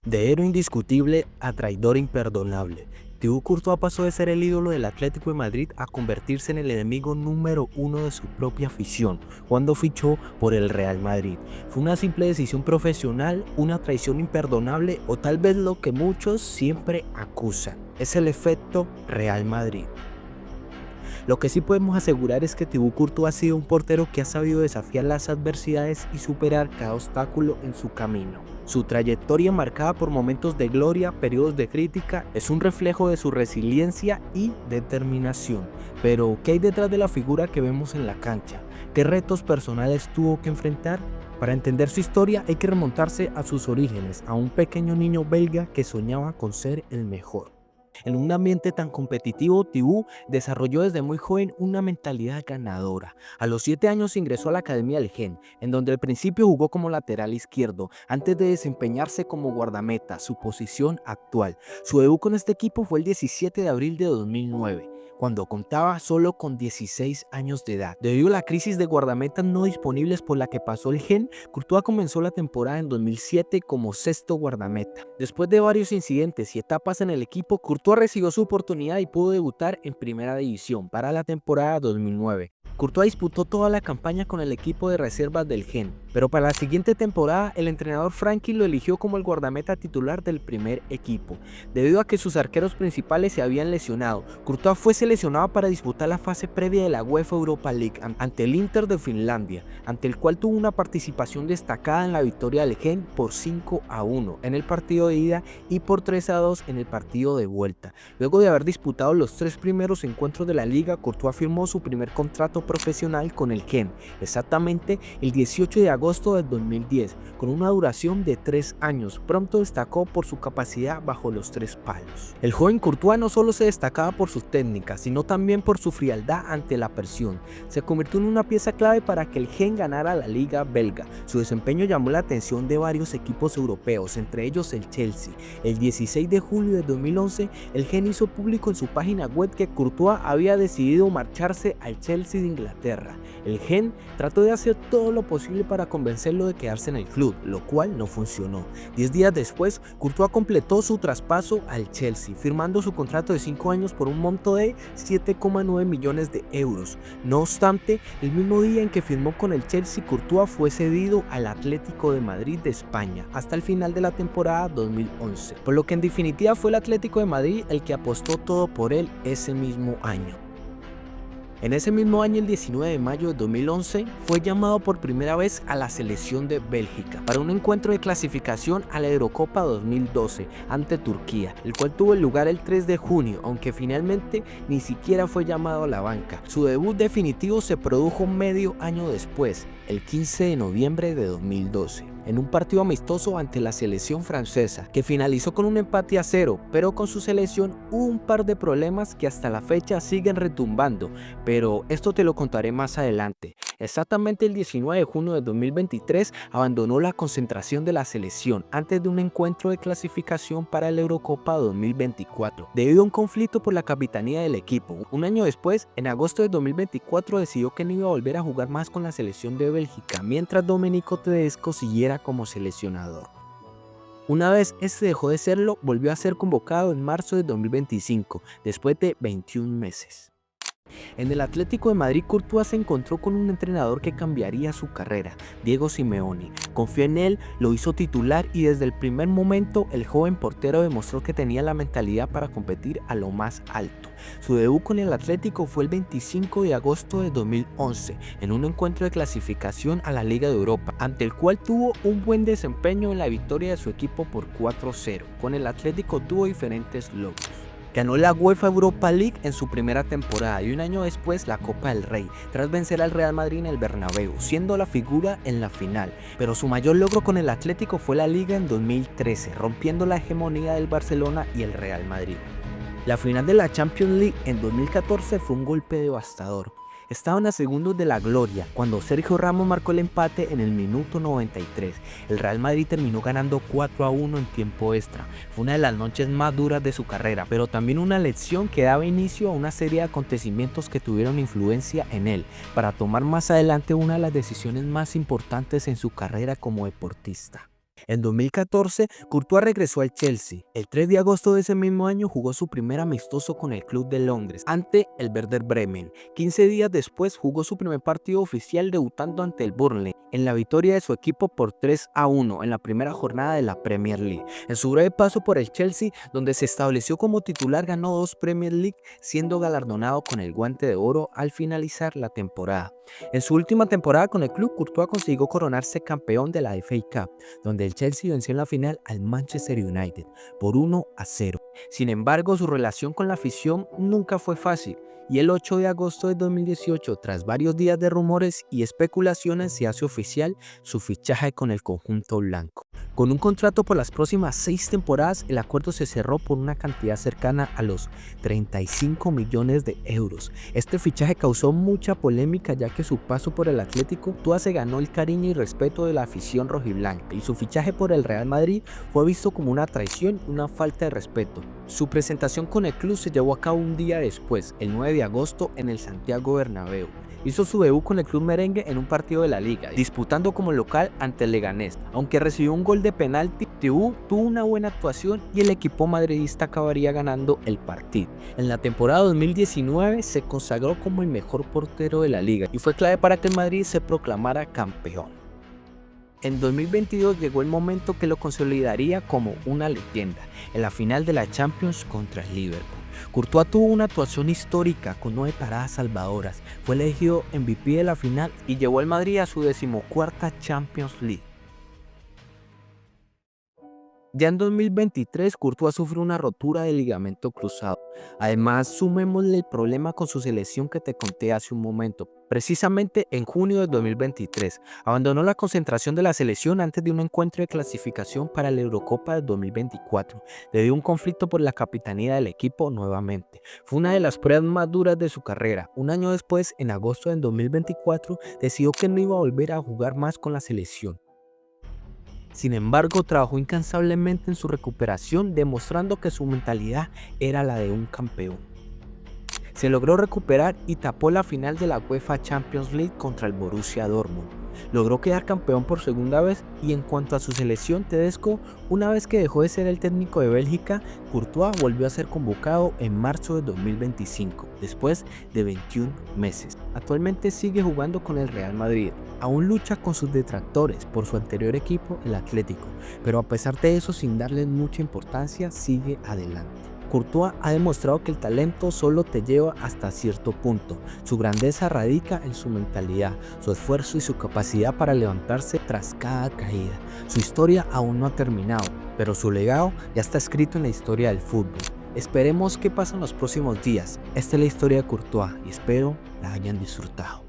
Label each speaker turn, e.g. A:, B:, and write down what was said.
A: De héroe indiscutible a traidor imperdonable, Thibaut Courtois pasó de ser el ídolo del Atlético de Madrid a convertirse en el enemigo número uno de su propia afición cuando fichó por el Real Madrid. ¿Fue una simple decisión profesional, una traición imperdonable o tal vez lo que muchos siempre acusan? Es el efecto Real Madrid. Lo que sí podemos asegurar es que Thibaut Courtois ha sido un portero que ha sabido desafiar las adversidades y superar cada obstáculo en su camino. Su trayectoria, marcada por momentos de gloria, periodos de crítica, es un reflejo de su resiliencia y determinación. Pero, ¿qué hay detrás de la figura que vemos en la cancha? ¿Qué retos personales tuvo que enfrentar? Para entender su historia hay que remontarse a sus orígenes, a un pequeño niño belga que soñaba con ser el mejor. En un ambiente tan competitivo, Thibaut desarrolló desde muy joven una mentalidad ganadora. A los 7 años ingresó a la Academia del Gen, en donde al principio jugó como lateral izquierdo, antes de desempeñarse como guardameta, su posición actual. Su debut con este equipo fue el 17 de abril de 2009. Cuando contaba solo con 16 años de edad. Debido a la crisis de guardametas no disponibles por la que pasó el Gen, Courtois comenzó la temporada en 2007 como sexto guardameta. Después de varios incidentes y etapas en el equipo, Courtois recibió su oportunidad y pudo debutar en Primera División para la temporada 2009. Courtois disputó toda la campaña con el equipo de reservas del Gen, pero para la siguiente temporada el entrenador Frankie lo eligió como el guardameta titular del primer equipo. Debido a que sus arqueros principales se habían lesionado, Courtois fue seleccionado para disputar la fase previa de la UEFA Europa League ante el Inter de Finlandia, ante el cual tuvo una participación destacada en la victoria del Gen por 5-1 en el partido de ida y por 3-2 en el partido de vuelta. Luego de haber disputado los 3 primeros encuentros de la liga, Courtois firmó su primer contrato profesional con el Gen, exactamente el 18 de agosto del 2010, con una duración de 3 años. Pronto destacó por su capacidad bajo los 3 palos. El joven Courtois no solo se destacaba por sus técnicas, sino también por su frialdad ante la presión. Se convirtió en una pieza clave para que el Gen ganara la liga belga. Su desempeño llamó la atención de varios equipos europeos, entre ellos el Chelsea. El 16 de julio de 2011, el Gen hizo público en su página web que Courtois había decidido marcharse al Chelsea de Inglaterra. El Gen trató de hacer todo lo posible para convencerlo de quedarse en el club, lo cual no funcionó. 10 días después, Courtois completó su traspaso al Chelsea, firmando su contrato de 5 años por un monto de 7,9 millones de euros. No obstante, el mismo día en que firmó con el Chelsea, Courtois fue cedido al Atlético de Madrid de España hasta el final de la temporada 2011, por lo que en definitiva fue el Atlético de Madrid el que apostó todo por él ese mismo año. En ese mismo año, el 19 de mayo de 2011, fue llamado por primera vez a la selección de Bélgica para un encuentro de clasificación a la Eurocopa 2012 ante Turquía, el cual tuvo lugar el 3 de junio, aunque finalmente ni siquiera fue llamado a la banca. Su debut definitivo se produjo medio año después, el 15 de noviembre de 2012. En un partido amistoso ante la selección francesa, que finalizó con un empate a 0, pero con su selección hubo un par de problemas que hasta la fecha siguen retumbando, pero esto te lo contaré más adelante. Exactamente el 19 de junio de 2023 abandonó la concentración de la selección antes de un encuentro de clasificación para la Eurocopa 2024, debido a un conflicto por la capitanía del equipo. Un año después, en agosto de 2024, decidió que no iba a volver a jugar más con la selección de Bélgica, mientras Domenico Tedesco siguiera como seleccionador. Una vez este dejó de serlo, volvió a ser convocado en marzo de 2025, después de 21 meses. En el Atlético de Madrid, Courtois se encontró con un entrenador que cambiaría su carrera, Diego Simeone. Confió en él, lo hizo titular y desde el primer momento el joven portero demostró que tenía la mentalidad para competir a lo más alto. Su debut con el Atlético fue el 25 de agosto de 2011 en un encuentro de clasificación a la Liga de Europa, ante el cual tuvo un buen desempeño en la victoria de su equipo por 4-0. Con el Atlético tuvo diferentes logros. Ganó la UEFA Europa League en su primera temporada y un año después la Copa del Rey, tras vencer al Real Madrid en el Bernabéu, siendo la figura en la final. Pero su mayor logro con el Atlético fue la Liga en 2013, rompiendo la hegemonía del Barcelona y el Real Madrid. La final de la Champions League en 2014 fue un golpe devastador. Estaban a segundos de la gloria cuando Sergio Ramos marcó el empate en el minuto 93. El Real Madrid terminó ganando 4-1 en tiempo extra. Fue una de las noches más duras de su carrera, pero también una lección que daba inicio a una serie de acontecimientos que tuvieron influencia en él, para tomar más adelante una de las decisiones más importantes en su carrera como deportista. En 2014, Courtois regresó al Chelsea. El 3 de agosto de ese mismo año jugó su primer amistoso con el club de Londres, ante el Werder Bremen. 15 días después jugó su primer partido oficial debutando ante el Burnley, en la victoria de su equipo por 3-1 en la primera jornada de la Premier League. En su breve paso por el Chelsea, donde se estableció como titular, ganó 2 Premier League, siendo galardonado con el Guante de Oro al finalizar la temporada. En su última temporada con el club, Courtois consiguió coronarse campeón de la FA Cup, donde el Chelsea venció en la final al Manchester United por 1-0. Sin embargo, su relación con la afición nunca fue fácil, y el 8 de agosto de 2018, tras varios días de rumores y especulaciones, se hace oficial su fichaje con el conjunto blanco. Con un contrato por las próximas 6 temporadas, el acuerdo se cerró por una cantidad cercana a los 35 millones de euros. Este fichaje causó mucha polémica, ya que su paso por el Atlético Courtois se ganó el cariño y respeto de la afición rojiblanca, y su fichaje por el Real Madrid fue visto como una traición y una falta de respeto. Su presentación con el club se llevó a cabo un día después, el 9 de agosto, en el Santiago Bernabéu. Hizo su debut con el club merengue en un partido de la liga, disputando como local ante el Leganés. Aunque recibió un gol de penalti, tuvo una buena actuación y el equipo madridista acabaría ganando el partido. En la temporada 2019 se consagró como el mejor portero de la liga y fue clave para que el Madrid se proclamara campeón. En 2022 llegó el momento que lo consolidaría como una leyenda, en la final de la Champions contra el Liverpool. Courtois tuvo una actuación histórica con 9 paradas salvadoras, fue elegido MVP de la final y llevó al Madrid a su 14ª Champions League. Ya en 2023, Courtois sufrió una rotura de ligamento cruzado. Además, sumémosle el problema con su selección que te conté hace un momento. Precisamente en junio de 2023, abandonó la concentración de la selección antes de un encuentro de clasificación para la Eurocopa del 2024, debido a un conflicto por la capitanía del equipo nuevamente. Fue una de las pruebas más duras de su carrera. Un año después, en agosto del 2024, decidió que no iba a volver a jugar más con la selección. Sin embargo, trabajó incansablemente en su recuperación, demostrando que su mentalidad era la de un campeón. Se logró recuperar y tapó la final de la UEFA Champions League contra el Borussia Dortmund. Logró quedar campeón por segunda vez, y en cuanto a su selección Tedesco, una vez que dejó de ser el técnico de Bélgica, Courtois volvió a ser convocado en marzo de 2025, después de 21 meses. Actualmente sigue jugando con el Real Madrid. Aún lucha con sus detractores por su anterior equipo, el Atlético, pero a pesar de eso, sin darle mucha importancia, sigue adelante. Courtois ha demostrado que el talento solo te lleva hasta cierto punto. Su grandeza radica en su mentalidad, su esfuerzo y su capacidad para levantarse tras cada caída. Su historia aún no ha terminado, pero su legado ya está escrito en la historia del fútbol. Esperemos qué pasa en los próximos días. Esta es la historia de Courtois y espero la hayan disfrutado.